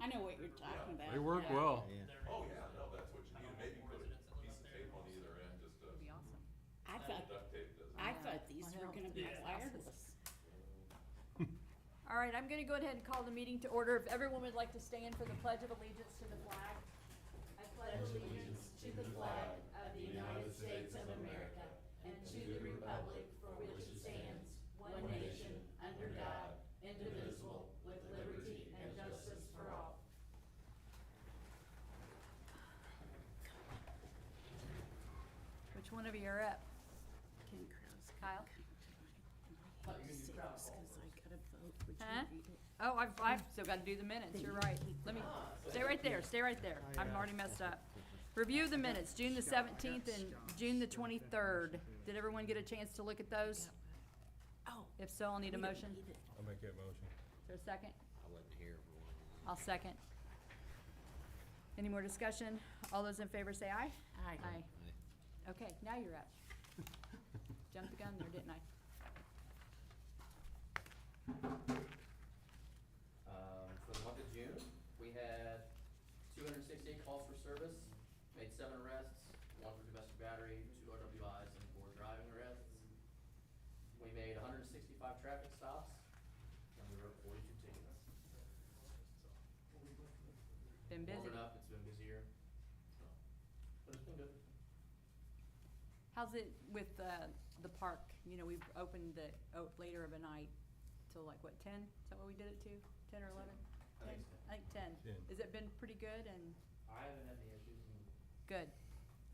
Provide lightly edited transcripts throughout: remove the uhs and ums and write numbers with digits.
I know what you're talking about. They work yeah. well. Yeah. Oh, yeah, no, that's what you need, maybe put a piece of tape on either end, just to, That'd be awesome. I thought, duct tape doesn't. I Yeah. thought these I were know. gonna be Yeah. wireless. All right, I'm gonna go ahead and call the meeting to order. If everyone would like to stand for the Pledge of Allegiance to the flag. I pledge allegiance to the flag of the United States of America and to the republic for which it stands, one nation, under God, indivisible, with liberty and justice for all. Which one of you are up? Ken Kraus. Kyle? Six, 'cause I gotta vote. Would you Huh? read it? Oh, I've still gotta do the minutes, you're right. Let me, stay right there. I'm already messed up. Review of the minutes, June the 17th and June the 23rd. Did everyone get a chance to look at those? Oh. If so, I'll need a we don't motion. need it. I'll make that motion. Is there a second? I wasn't here for one. I'll second. Any more discussion? All those in favor say aye. Aye. Aye. Okay, now you're up. Jumped the gun there, didn't I? For the month of June, we had 268 calls for service, made 7 arrests, 1 for domestic battery, 2 RWIs, and 4 driving arrests. We made 165 traffic stops, and we wrote 42 tickets. Been busy. Warming up, it's been busier, so, but it's been good. How's it with the park? You know, we've opened the, later of a night till like, what, 10? Is that what we did it to? 10 or 11? I think so. I think 10. 10. Has it been pretty good and I haven't had any issues, and good?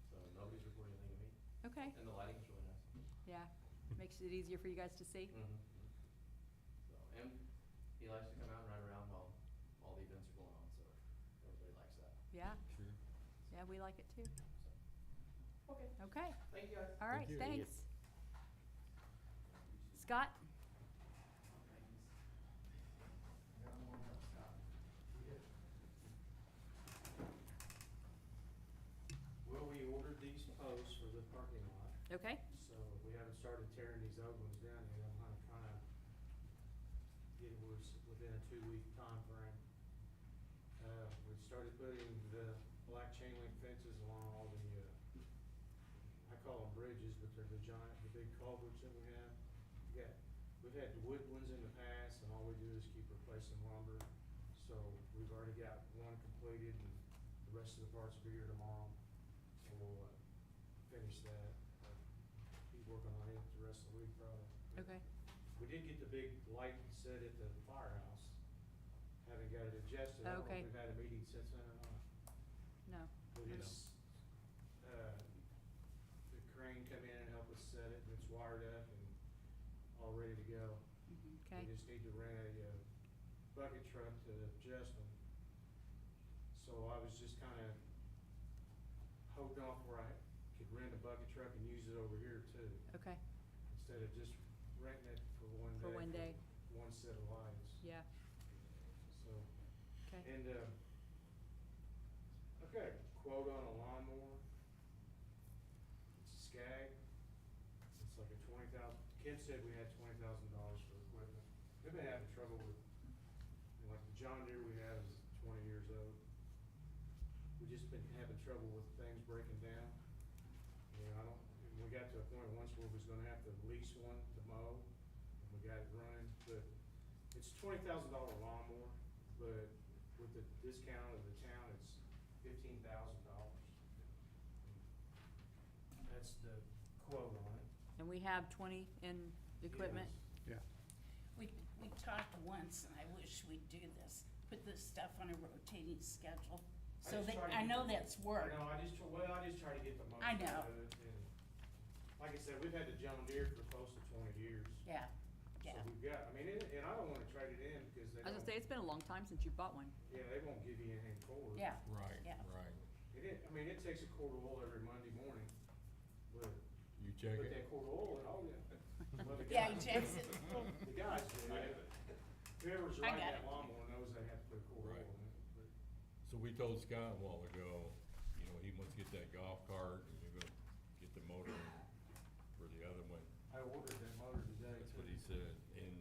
so nobody's reporting anything to me, Okay, and the lighting's really nice. yeah. Makes it easier for you guys to see? Mm-hmm. So, and he likes to come out and ride around while all the events are going on, so everybody likes that. Yeah, Sure. yeah, we like it too. So, okay, Okay, thank you guys. all right, you. thanks. Scott? Well, we ordered these posts for the parking lot, Okay, so we haven't started tearing these old ones down yet. I'm gonna kinda get it where it's within a 2-week timeframe. We started putting the black chain link fences along all the, I call them bridges, but they're the giant, the big culverts that we have. We've had wood ones in the past, and all we do is keep replacing lumber. So we've already got one completed, and the rest of the parts will be here tomorrow. And we'll, finish that. Keep working on it the rest of the week probably. okay, We did get the big light set at the firehouse. Haven't got it adjusted. I don't know Okay. if we've had a meeting since then or not. no, But it's, the crane come in and help us set it, and it's wired up and all ready to go. okay, We just need to rent a, bucket truck to adjust them. So I was just kinda holding off where I could rent a bucket truck and use it over here too, okay, instead of just renting it for one day. For one day. One set of lights, yeah, so. okay, And, I've got a quote on a lawnmower. It's a Skag. It's like a Ken said we had $20,000 for equipment. We've been having trouble with, like the John Deere we have is 20 years old. We've just been having trouble with things breaking down. We got to a point once where we was gonna have to lease one to mow, and we got it running, but it's $20,000 lawnmower, but with the discount of the town, it's $15,000. That's the quote on it. and we have 20 in equipment? Yes. Yeah. We talked once, and I wish we'd do this, put this stuff on a rotating schedule. So just that, try to I get know the- that's work. I know, I just try to get the most I out know. of it, and like I said, we've had the John Deere for close to 20 years. Yeah, So yeah. we've got, and I don't wanna trade it in, because they I was don't, gonna say, it's been a long time since you bought one. yeah, they won't give you anything for it. Yeah, Right, Yeah. right. It takes a quart of oil every Monday morning, but You check put it. that quart of oil in, oh, yeah. Well, the yeah, he guys- checks it. The guys do, I yeah. have it. Whoever's I riding got that it. lawnmower knows they have to put a quart of Right. oil in it, but. So we told Scott a while ago, you know, he wants to get that golf cart and you're gonna get the motor for the other one. I ordered that motor today. That's what he said. And,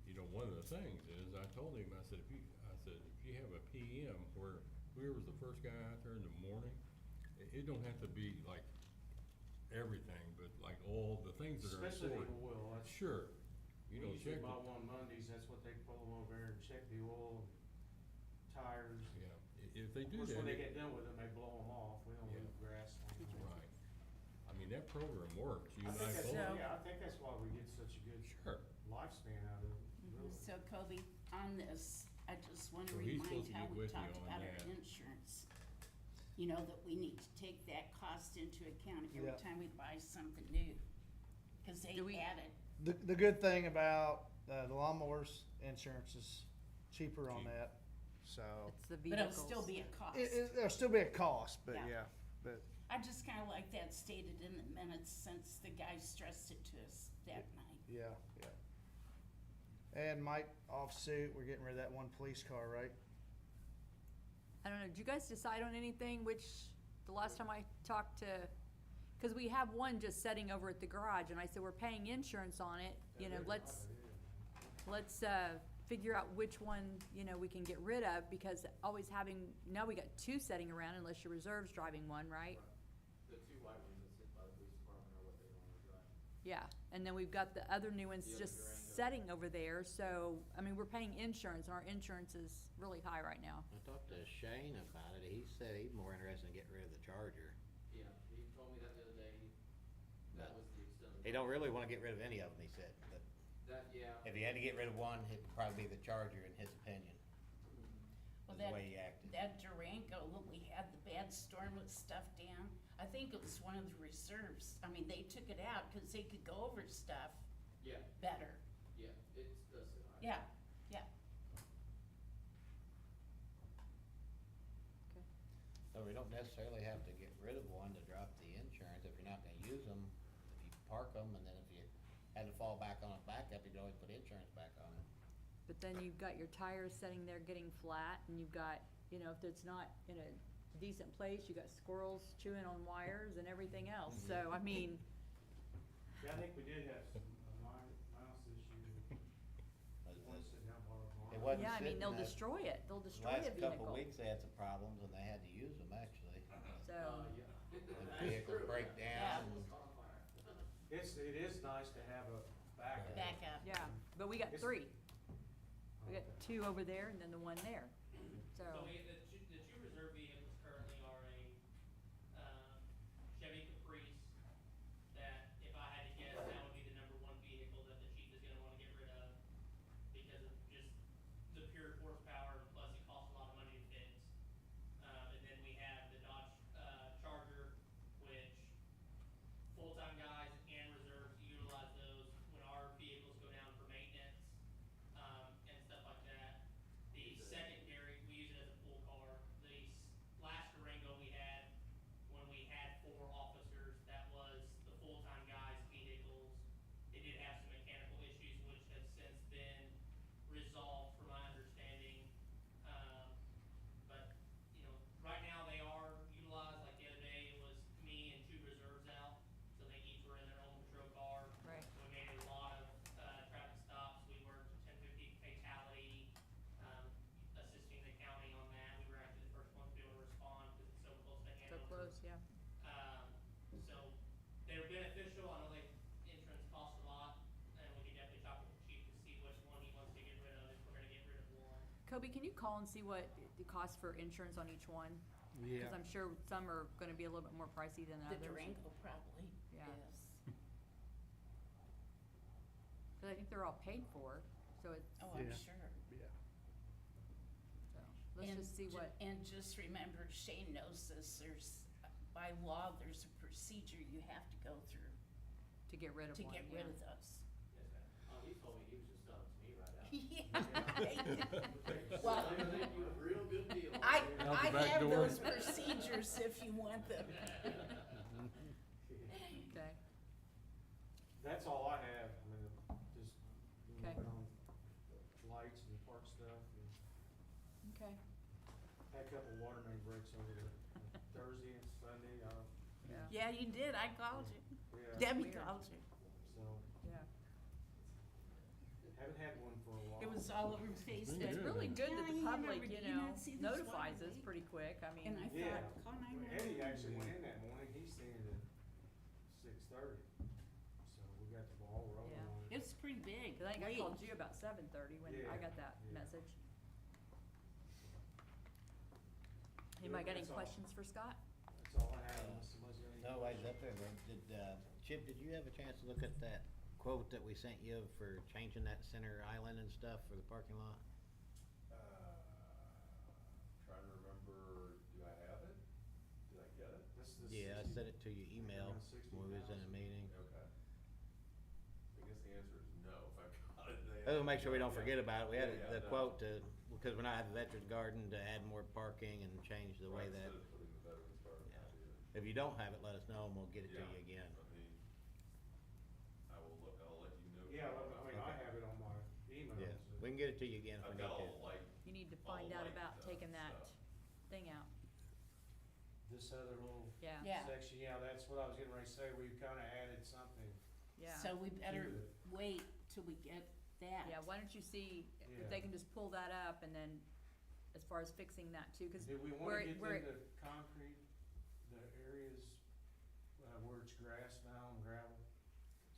you know, one of the things is, I told him, I said, if you have a PM him, where whoever's the first guy out there in the morning, it don't have to be like everything, but like all the things that are Especially important. the oil, that's. Sure, you know, We usually check buy the, one Mondays, that's what they pull them over there and check the oil, tires. yeah, if they Of do course, that. when they it- get done with them, they blow them off, we don't Yeah. leave grass on them. Right. I mean, that program works, you I and think I that's, both. So- yeah, I think that's why we get such a good Sure. lifespan out of it, really. So Kobe, on this, I just wanna So he's remind supposed to how get we with you talked on about our that. insurance. You know, that we need to take that cost into account every Yeah. time we buy something new. Cause they Do we- added, The good thing about, the lawnmowers, insurance is cheaper on Cheap. that, so. It's the but vehicles. it'll still be a cost. There'll still be a cost, but Yeah. yeah, but, I just kinda like that stated in the minutes since the guy stressed it to us that night. yeah, yeah. And Mike, off suit, we're getting rid of that one police car, right? I don't know, did you guys decide on anything, the last time I talked to, cause we have one just sitting over at the garage, and I said, we're paying insurance on it, you know, let's figure out which one, you know, we can get rid of, because always having, now we got two sitting around unless your reserve's driving one, right? The two white ones that sit by the police department are what they normally drive. Yeah, and then we've got the other new ones The other just Durango. sitting over there, so, I mean, we're paying insurance, and our insurance is really high right now. I talked to Shane about it, he said he's more interested in getting rid of the Charger. Yeah, he told me that the other day, that was the extent of. He don't really wanna get rid of any of them, he said, but That, yeah. if he had to get rid of one, it'd probably be the Charger in his opinion, Well, is the way he acted. that Durango, when we had the bad storm with stuff down, I think it was one of the reserves. I mean, they took it out because they could go over stuff Yeah, better. yeah, it does sit high. Yeah, yeah. So we don't necessarily have to get rid of one to drop the insurance, if you're not gonna use them, if you park them, and then if you had to fall back on a backup, you can always put insurance back on it. But then you've got your tires sitting there getting flat, and you've got, you know, if it's not in a decent place, you got squirrels chewing on wires and everything else, so, I mean, Yeah, I think we did have some, mouse issue, But one sitting down by our barn. It wasn't yeah, I mean, sitting they'll that- destroy it, they'll The destroy a last vehicle. couple weeks, they had some problems, and they had to use them, actually. So, Yeah. The vehicle break Yeah. down, It was caught on fire. It is nice to have a backup. Back up. yeah, but we got It's- three. We got Okay. two over there and then the one there, so. So the two reserve vehicles currently are a, Chevy Caprice, that if I had to guess, that would be the number one vehicle that the chief is gonna wanna get rid of, because of just the pure horsepower, and plus it costs a lot of money to fix. And then we have the Dodge, Charger, which full-time guys and reserves utilize those when our vehicles go down for maintenance, and stuff like that. The secondary, we use it as a pool car. The last Durango we had, when we had 4 officers, that was the full-time guys' vehicles. They did have some mechanical issues, which have since been resolved, from my understanding. But, you know, right now they are utilized, like the other day, it was me and 2 reserves out, so they each were in their own patrol car. Right. We made a lot of, traffic stops, we worked 1050 fatality, assisting the county on that. We were actually the first ones to be able to respond, because it's so close to So Hanover. close, yeah. So they're beneficial. I know insurance costs a lot, and we can definitely talk with the chief to see which one he wants to get rid of, if we're gonna get rid of one. Kobe, can you call and see what the cost for insurance on each one? Yeah. Cause I'm sure some are gonna be a little bit more pricey than The others. Durango probably Yeah. is. Cause I think they're all paid for, so it's, Oh, I'm Yeah. sure. Yeah. so, let's And just see what, And just remember, Shane knows this, by law, there's a procedure you have to go through to get rid of to one, get yeah. rid of those. Yes, ma'am. Oh, he told me he was just selling it to me right out. Yeah. Well, I think you a real good deal. I Out the back have door. those procedures if you want them. Okay, That's all I have, I mean, just, Okay. lights and park stuff, and okay, had a couple water main breaks over the Thursday and Sunday, yeah, Yeah, you did, I called you. yeah, Debbie Weird. called you. so, yeah. Haven't had one for a while. It was all over Facebook. It's Yeah. really good that Yeah, the you public, never- you you know, not see this notifies one us week. pretty quick, I mean. And I Yeah. thought, call Well, 911. Eddie actually went in that morning, he's seen it at 6:30, so we got the ball rolling Yeah. on it. It's pretty big. Cause I think I Wait. called you about 7:30 when I Yeah, got that yeah. message. Anybody got any That's all. questions for Scott? That's all I have, unless somebody's got any No, I was questions. up there, but Chip, did you have a chance to look at that quote that we sent you for changing that center island and stuff for the parking lot? Trying to remember, do I have it? Did I get it? This is Yeah, I 60 sent it to your email around when we was in a 60,000. meeting. Okay. I guess the answer is no, if I've got it. I just wanna make sure we don't Yeah. forget about it. We had Yeah, the no. quote to, because when I had the Veterans Garden, to add more parking and change the way Right, that, instead of putting the Veterans Garden Yeah. idea. if you don't have it, let us know and we'll get it to Yeah. you again. I mean, I will look, I'll let you know. Yeah, tomorrow well, I mean, about I it. have it on my emails. Yeah, we can get it to you again if we I've need got all to. the light, You need to all find the out light about taking that stuff. thing out. This other little Yeah, Yeah. section, yeah, that's what I was getting ready to say, we've kinda added something yeah. So we better to it. wait till we get that. Yeah, why don't you see if Yeah. they can just pull that up and then as far as fixing that too, cause Do we where wanna it- get where into concrete, the areas, where it's grass now and gravel?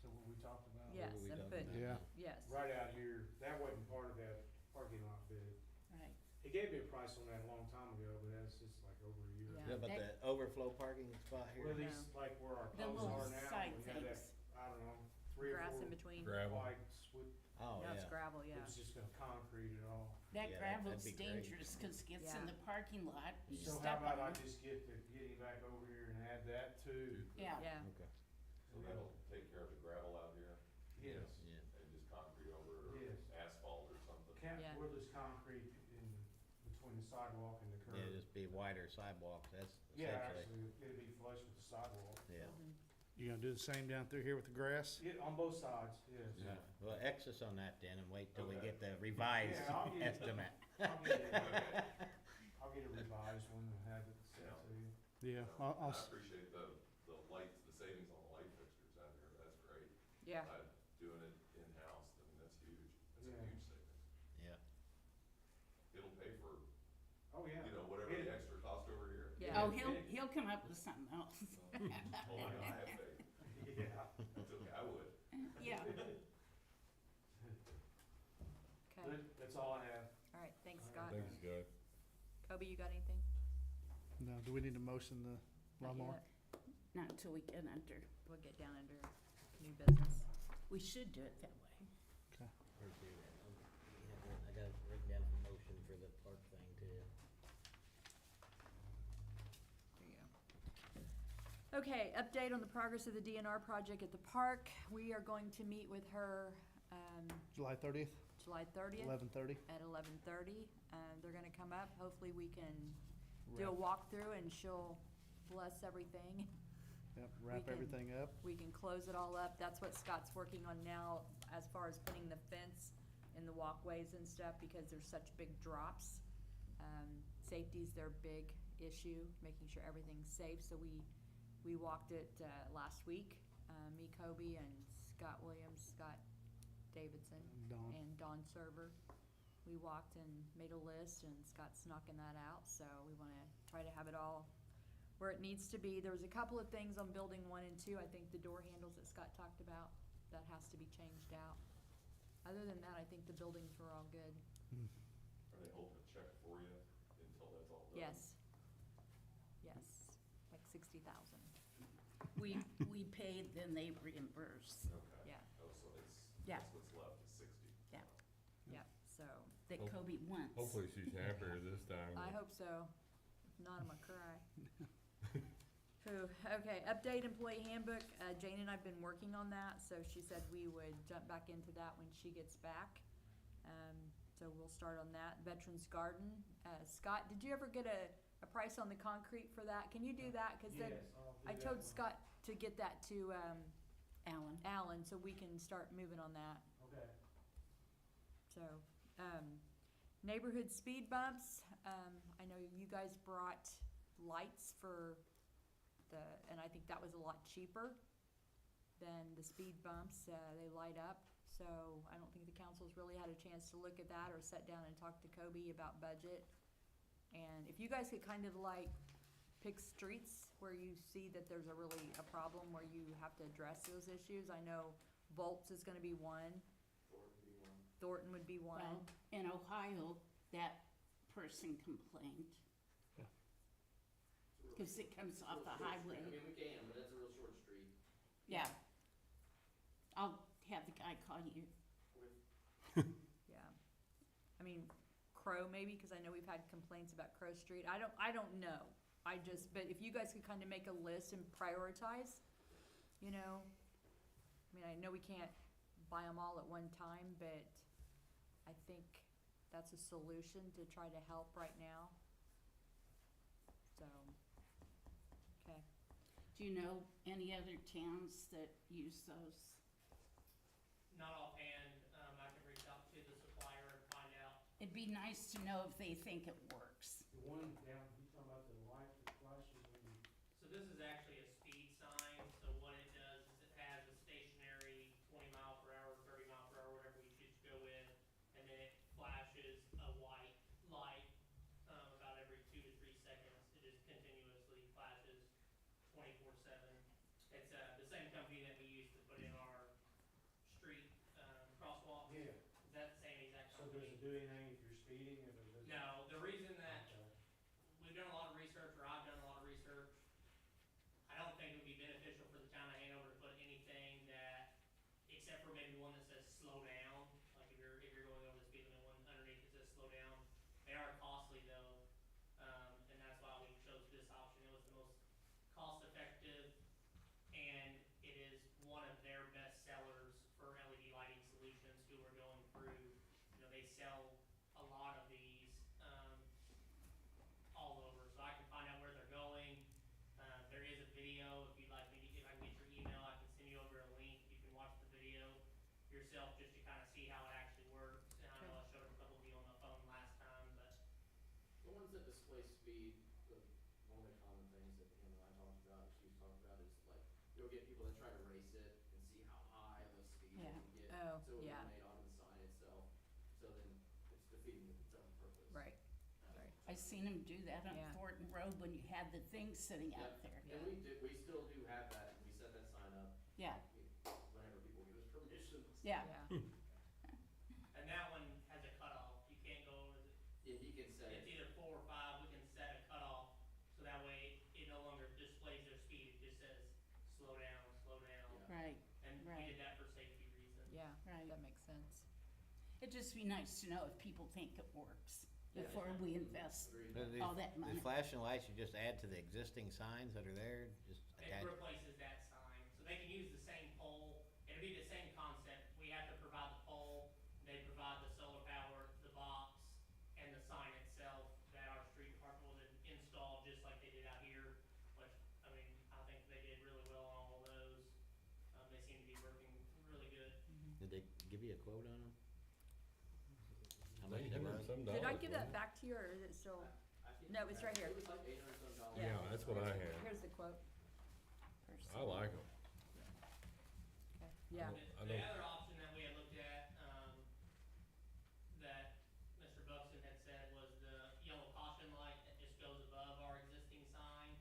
So what we talked about? Yes, What were we and talking put, about? Yeah. yes, Right out here, that wasn't part of that parking lot bid. Right. He gave me a price on that a long time ago, but that's just like over a year. Yeah. yeah, but That- the overflow parking spot Well, here, these, like where our The posts little are now, side we have that, things. I don't know, 3 or grass 4 in between, Gravel. pipes with, oh, no, it's yeah. gravel, it yeah. was just gonna concrete it all. That Yeah, gravel's that'd be great. dangerous, cause it gets in Yeah. the parking lot, you So how step about I on it. just get him back over here and add that too? Yeah. Yeah, Okay. So that'll take care of the gravel out here Yes. yeah, and just concrete over it or Yes. asphalt or something. Yeah. Where there's concrete in between the sidewalk and the curb. yeah, just be wider sidewalks, that's Yeah, essentially, actually, it'd be flush with the sidewalk. yeah. Mhm. You gonna do the same down through here with the grass? Yeah, on both sides, yes. Yeah. Well, X us on that then and wait till we Okay. get the revised Yeah, I'll get- estimate. I'll get it. I'll get a revised one and have it sent Yeah. to you. Yeah, So, I'll I appreciate the lights, the savings on the light fixtures out here, that's great. Yeah, Doing it in-house, I mean, that's huge, that's a Yeah. huge savings. yeah, It'll pay for, Oh, yeah. you know, whatever the extra cost over here. Yeah. Oh, he'll come up with something else. Oh, I have faith. Yeah. It's okay, I would. Yeah. okay, Good, that's all I have. alright, thanks All Scott. right. Thanks, Scott. Kobe, you got anything? No, do we need to motion the Not lawnmower? yet. Not until we get under, We'll get down under new business. we should do it that way. Where's your, I got it written down for motion for the park thing too. There you go. Okay, update on the progress of the DNR project at the park. We are going to meet with her, July 30th, July 30th 11:30? at 11:30. They're gonna come up. Hopefully we can do a walkthrough and she'll bless everything. Yep, wrap can- everything up. We can close it all up. That's what Scott's working on now as far as putting the fence in the walkways and stuff because there's such big drops. Safety's their big issue, making sure everything's safe. So we walked it, last week. Me, Kobe, and Scott Williams, Scott Davidson, Dawn. and Dawn Server. We walked and made a list and Scott's knocking that out, so we wanna try to have it all where it needs to be. There was a couple of things on building 1 and 2, I think the door handles that Scott talked about, that has to be changed out. Other than that, I think the buildings were all good. Are they holding a check for you until that's all done? Yes. Yes, like 60,000, We paid, then they reimburse. Okay. yeah, Oh, so it's, Yeah. that's what's left is 60. yeah, so, That Hope- Kobe wants. Hopefully she's happier this time. I hope so. If not, I'm gonna cry. Whew, okay, update employee handbook, Jane and I've been working on that, so she said we would jump back into that when she gets back. So we'll start on that. Veterans Garden, Scott, did you ever get a price on the concrete for that? Can you do that? Cause then, Yes, I'll do I that told one. Scott to get that to, Alan. Alan, so we can start moving on that. Okay. So, neighborhood speed bumps, I know you guys brought lights for and I think that was a lot cheaper than the speed bumps, they light up, So I don't think the council's really had a chance to look at that or sit down and talk to Kobe about budget. And if you guys could kind of like pick streets where you see that there's a problem where you have to address those issues. I know Volts is gonna be one, Thornton would be one. Well, in Ohio, that person complained. Cause it comes off the highway. I mean, we can, but it's a real short street. Yeah. I'll have the guy call you. Yeah. I mean, Crow maybe, cause I know we've had complaints about Crow Street. I don't know. But if you guys could kind of make a list and prioritize, you know? I mean, I know we can't buy them all at one time, but I think that's a solution to try to help right now. So, okay. Do you know any other towns that use those? Not offhand, I can reach out to the supplier and find out. It'd be nice to know if they think it works. The one down, you talking about the light that flashes when you, So this is actually a speed sign, so what it does is it has a stationary 20 mile per hour, 30 mile per hour, whatever you choose to go with, and then it flashes a white light, about every 2 to 3 seconds. It just continuously flashes 24/7. It's, the same company that we use to put in our street, crosswalk. yeah, Is that the same exact so company? does it do anything if you're speeding or does it? No, the reason that Okay. we've done a lot of research, or I've done a lot of research, I don't think it would be beneficial for the town of Hanover to put anything that, except for maybe one that says slow down, like if you're going over the speed limit, one underneath it says slow down. They are costly though, and that's why we chose this option. It was the most cost effective, and it is one of their best sellers for LED lighting solutions who are going through, they sell a lot of these, all over, so I can find out where they're going. There is a video, if you'd like me, if I can get your email, I can send you over a link, you can watch the video yourself, just to kind of see how it actually works. And I know I showed a couple of you on the phone last time, but The ones that display speed, one of the common things that him and I talked about, that she's talked about, is like, you'll get people that try to race it and see how high of a speed they Yeah. can get. Oh, So it yeah. will be made onto the sign itself, so then it's defeating its own purpose. Right, right. I seen them do that on Yeah. Thornton Road when you had the thing sitting out Yep. there. And we still do have that, and we set that sign up Yeah, whenever people give us permission. yeah. and that one has a cutoff. You can't go over the, Yeah, he can set it's it, either 4 or 5. We can set a cutoff, so that way it no longer displays their speed. It just says slow down, slow down. Yeah. Right, And we Right. did that for safety reasons. Yeah, Right. that makes sense. it'd just be nice to know if people think it works Yeah. before we invest agreed. But all that money. The flashing lights you just add to the existing signs that are there, just It attach. replaces that sign, so they can use the same pole. It'll be the same concept. We have to provide the pole, they provide the solar power, the box, and the sign itself that our street department will then install, just like they did out here, which, I mean, I think they did really well on all of those. They seem to be working really good. Did they give you a quote on them? How much $800 they and were? some Did I dollars, give wasn't that back to you, or is it still? I think No, it's right here. It was like $800 some dollars. Yeah, that's what I had. Here's the quote. I like them. Okay, yeah. I The don't- other option that we had looked at, that Mr. Buxton had said was the yellow caution light that just goes above our existing sign.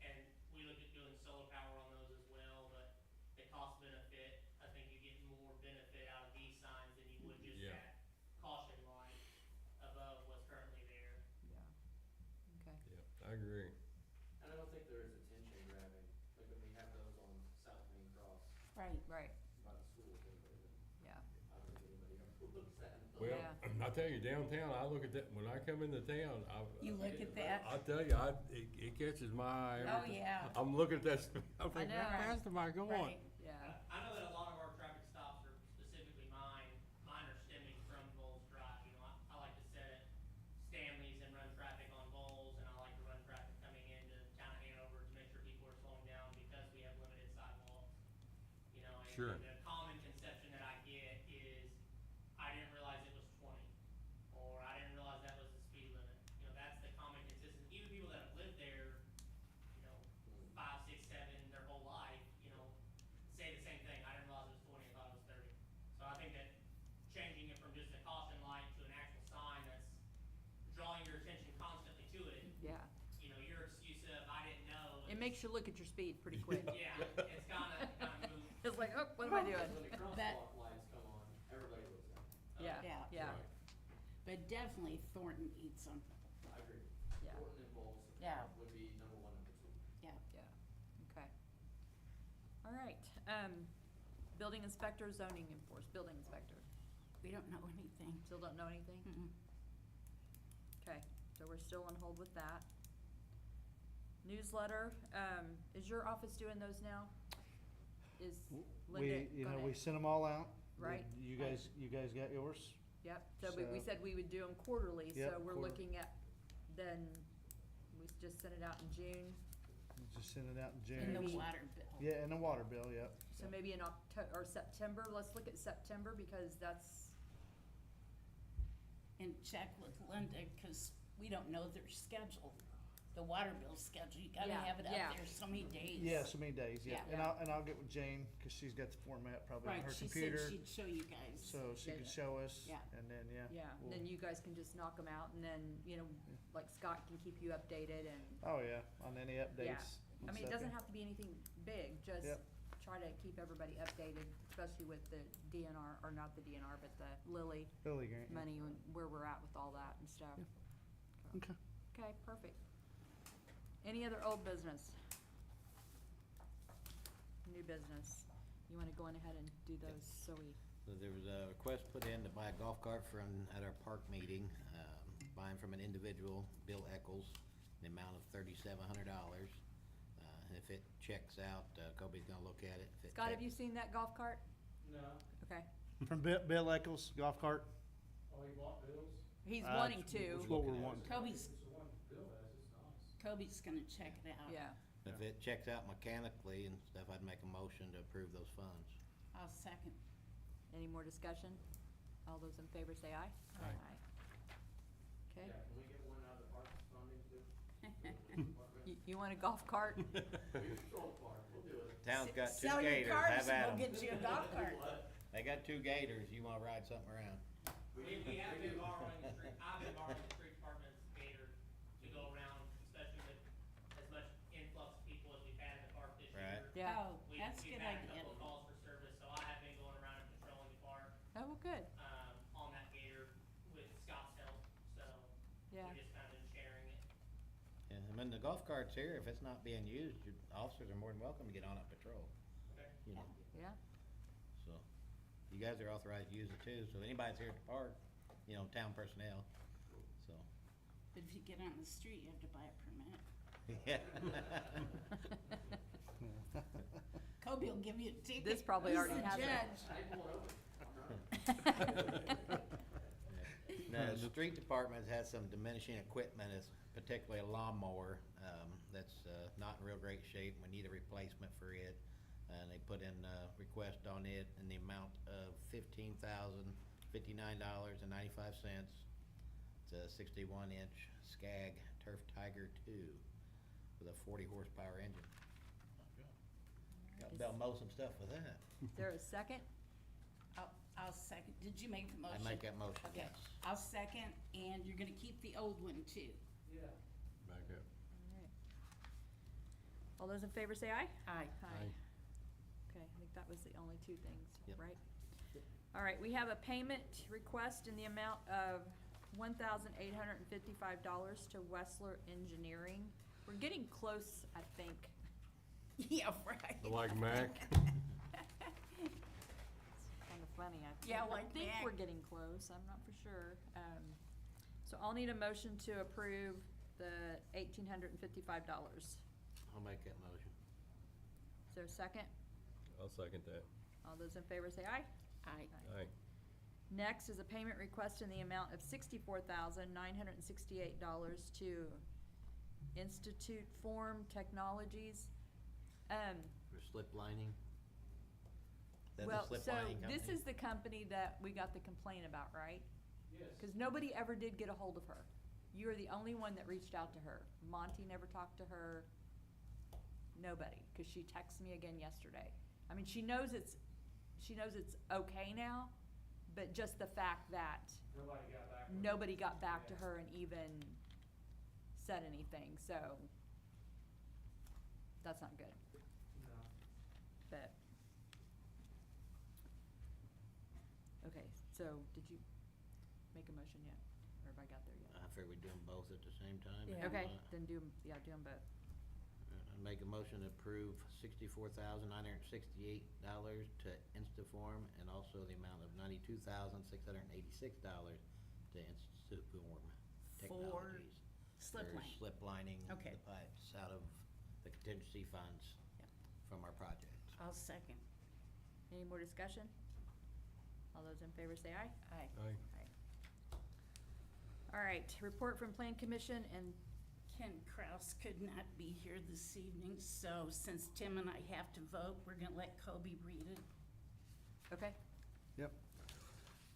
And we looked at doing solar power on those as well, but the cost benefit, I think you get more benefit out of these signs than you would just Yeah. that caution light above what's currently there. Yeah. Okay. Yeah, I agree. And I don't think there is attention grabbing, like when we have those on South Main Cross Right, Right, by the school, anybody that, yeah. I don't think anybody ever looks at them. Well, Yeah. I tell you, downtown, I look at that, when I come into town, you look at that, I tell you, it catches my eye. oh, every time. yeah, I'm looking at that, I'm thinking, know. how fast am I going? right, Yeah. I know that a lot of our traffic stops are specifically mine are stemming from Bowles Drive, I like to set at Stanley's and run traffic on Bowles, and I like to run traffic coming into town of Hanover to make sure people are slowing down because we have limited sidewalks. And Sure. the common conception that I get is, I didn't realize it was 20, or I didn't realize that was the speed limit. That's the common consistent, even people that have lived there, 5, 6, 7, their whole life, say the same thing. I didn't realize it was 20, I thought It makes you look at your speed pretty quick. Yeah, it's kinda moved. It's like, oh, what am I doing? When the crosswalk lights come on, everybody looks down. Yeah, Yeah. yeah, Right. But definitely Thornton eats them, I agree. Yeah. Thornton and Bowles Yeah. would be number one, number two. yeah. yeah, okay. All right, building inspector, zoning building inspector, We don't know anything. still don't know anything? Mm-mm. Okay, so we're still on hold with that. Newsletter, is your office doing those now? Is Linda gonna? We sent them all out. Right. You guys got yours? Yep, so we So- said we would do them quarterly, so Yep, we're quarter. looking at, then, we just sent it out in June, Just send it out in June. In the Maybe- water bill. Yeah, and the water bill, yep. so maybe in or September, let's look at September, because that's, And check with Linda, cause we don't know their schedule, the water bill schedule, you gotta Yeah, have it yeah. up there so many days. Yeah, so many days, yeah. Yeah. And I'll get with Jane, cause she's got the format probably on Right, her she computer. said she'd show you guys. So she Yeah. can show us. Yeah. And then, yeah. yeah, we'll- then you guys can just knock them out, and then, like Scott can keep you updated, and, Oh, yeah, on any updates. Yeah. and I mean, it stuff, doesn't yeah. have to be anything big, just Yep. try to keep everybody updated, especially with the DNR, or not the DNR, but the Lilly Billy Grant. yeah. money, and where we're at with all that and stuff. Okay. Okay, perfect. Any other old business? New business? You wanna go on ahead and do those, so we, So there was a request put in to buy a golf cart at our park meeting, buying from an individual, Bill Eccles, the amount of $3,700. If it checks out, Kobe's gonna look at it. If it Scott, have checks- you seen that golf cart? No, Okay, From Bill Eccles, golf cart. oh, he bought Bill's? he's Uh, wanting it's to, what we're wanting. Kobe's, It's the one Bill has, it's nice. Kobe's gonna check it out. yeah. If it checks out mechanically and stuff, I'd make a motion to approve those funds. I'll second. Any more discussion? All those in favor say aye. Aye. Okay, Yeah, can we get one out of the park funding too? you want a golf cart? We control the park, we'll do it. Town's got two Sell your gators, cars have and at we'll 'em. get you a golf cart. They got two gators, you wanna ride something around? We have been borrowing the street, I've been borrowing the street department's gator to go around, especially with as much influx of people as we've had in the park this Right. year. Yeah. Oh, that's a We've good had a idea. couple of calls for service, so I have been going around and patrolling the park, Oh, well, good, on that gator with Scott's help, so yeah. we just kind of been sharing it. Yeah, I mean, the golf cart's here, if it's not being used, your officers are more than welcome to get on it patrol, Okay. you know, Yeah, so. You guys are authorized to use it too, so anybody's here at the park, town personnel, so, But if you get on the street, you have to buy a permit. yeah. Kobe will give you a ticket. This probably He's already the has it. judge. I ain't pulling over, I'm running. No, the street department has some diminishing equipment, it's particularly a lawnmower, that's, not in real great shape, we need a replacement for it. And they put in a request on it in the amount of $15,059.95. It's a 61-inch Skag Turf Tiger 2 with a 40 horsepower engine. Got to be able to mow some stuff with that. Is there a second? I'll second. Did you make the I motion? make that motion, Okay, yes. I'll second, and you're gonna keep the old one too. Yeah. Back up. Alright. All those in favor say aye? Aye. Aye. Okay, I think that was the only two things, Yep. right? All right, we have a payment request in the amount of $1,855 to Wessler Engineering. We're getting close, I think. Yeah, right. Like Mac? It's kind of funny, Yeah, I like think Mac. we're getting close, I'm not for sure. So I'll need a motion to approve the $1,855. I'll make that motion. Is there a second? I'll second that. All those in favor say aye. Aye. Aye. Next is a payment request in the amount of $64,968 to Institute Form Technologies. For slip lining? Is that the Well, slip so lining this company? is the company that we got the complaint about, right? Yes. Cause nobody ever did get a hold of her. You are the only one that reached out to her. Monty never talked to her. Nobody, cause she texted me again yesterday. I mean, she knows it's okay now, but just the fact that Nobody got back. nobody got back to her and even said anything, so. that's not good, No. but. Okay, so did you make a motion yet, or have I got there yet? I figured we'd do them both at the same time. Yeah. if Okay, not. then do 'em both. I make a motion to approve $64,968 to Instaform and also the amount of $92,686 to Instaform Technologies. Slip for line. slip lining Okay. the pipes out of the contingency funds Yep. from our projects. I'll second. Any more discussion? All those in favor say aye. Aye. Aye. All right, report from Plan Commission and, Ken Kraus could not be here this evening, so since Tim and I have to vote, we're gonna let Kobe read it. okay, Yep.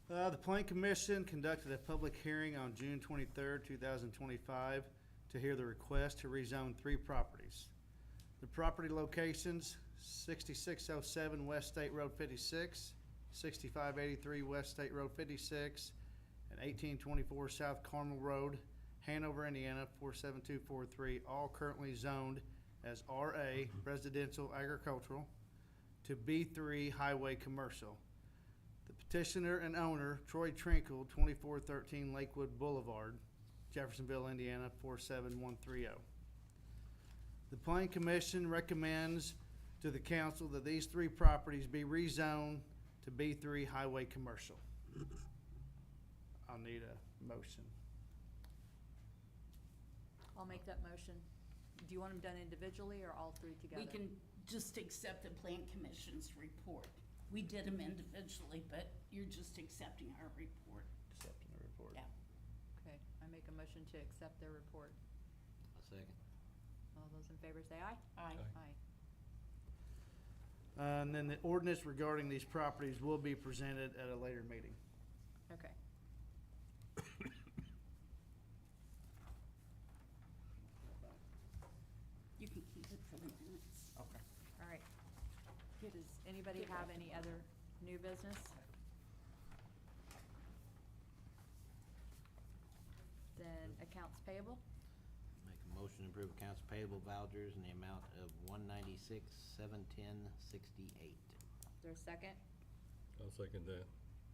The Plan Commission conducted a public hearing on June 23rd, 2025, to hear the request to rezone 3 properties. The property locations: 6607 West State Road 56, 6583 West State Road 56, and 1824 South Carmel Road, Hanover, Indiana 47243, all currently zoned as RA Residential Agricultural to B3 Highway Commercial. The petitioner and owner, Troy Trinkle, 2413 Lakewood Boulevard, Jeffersonville, Indiana 47130. The Plan Commission recommends to the council that these 3 properties be rezoned to B3 Highway Commercial. I'll need a motion. I'll make that motion. Do you want them done individually or all 3 together? We can just accept the Plan Commission's report. We did them individually, but you're just accepting our report. Accepting the report. Yeah. Okay, I make a motion to accept their report. A second. All those in favor say aye. Aye. Aye. And then the ordinance regarding these properties will be presented at a later meeting. Okay. You can keep it for the minutes. Okay. All right. Does anybody have any other new business? Then accounts payable? Make a motion to approve accounts payable vouchers in the amount of $196,710.68. Is there a second? I'll second that.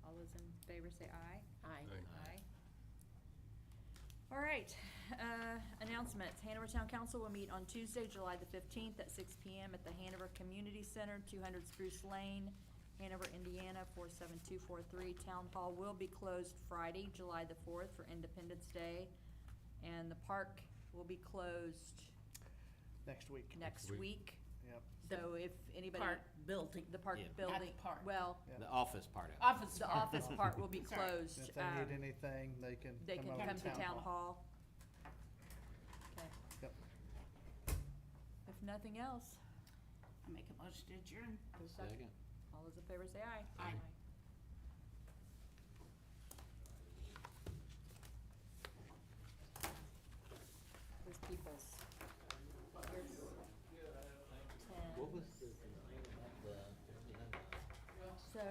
All those in favor say aye. Aye. Aye. All right, announcements. Hanover Town Council will meet on Tuesday, July the 15th at 6 PM at the Hanover Community Center, 200 Spruce Lane, Hanover, Indiana 47243. Town Hall will be closed Friday, July the 4th for Independence Day. And the park will be closed Next week. next week. week. Yep. So if anybody, Park building. the park Yeah. building, Not park. well, Yep. The office part of it. Office the part. office part will be Sorry. closed. If they need anything, they can They can over come to Town Hall. Okay. Yep. If nothing else, I make a motion to adjourn. there's a second. Second. All those in favor say aye. Aye. There's Peoples. Here's 10. What was the name of the? So,